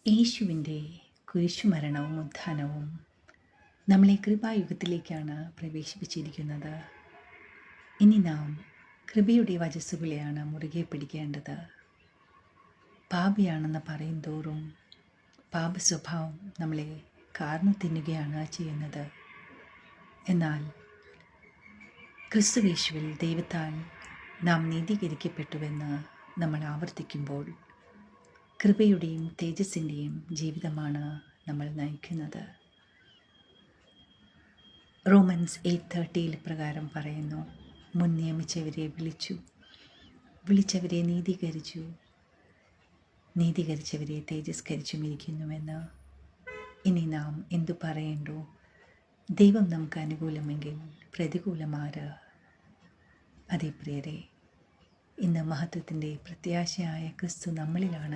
യേശുവിൻ്റെ കുരിശുമരണവും ഉത്ഥാനവും നമ്മളെ കൃപായുഗത്തിലേക്കാണ് പ്രവേശിപ്പിച്ചിരിക്കുന്നത്. ഇനി നാം കൃപയുടെ വചസ്സുകളെയാണ് മുറുകെ പിടിക്കേണ്ടത്. പാപിയാണെന്ന് പറയും തോറും പാപസ്വഭാവം നമ്മളെ കാർന്നു തിന്നുകയാണ് ചെയ്യുന്നത്. എന്നാൽ ക്രിസ്തുയേശുവിൽ ദൈവത്താൽ നാം നീതീകരിക്കപ്പെട്ടുവെന്ന് നമ്മൾ ആവർത്തിക്കുമ്പോൾ കൃപയുടെയും തേജസ്സിൻ്റെയും ജീവിതമാണ് നമ്മൾ നയിക്കുന്നത്. റോമൻസ് 8:30 പ്രകാരം പറയുന്നു, മുൻ നിയമിച്ചവരെ വിളിച്ചവരെ നീതീകരിച്ചവരെ തേജസ്കരിച്ചുമിരിക്കുന്നുവെന്ന്. ഇനി നാം എന്തു പറയേണ്ടു? ദൈവം നമുക്ക് അനുകൂലമെങ്കിൽ പ്രതികൂലമാര്? അതേ പ്രിയരെ, ഇന്ന് മഹത്വത്തിൻ്റെ പ്രത്യാശയായ ക്രിസ്തു നമ്മളിലാണ്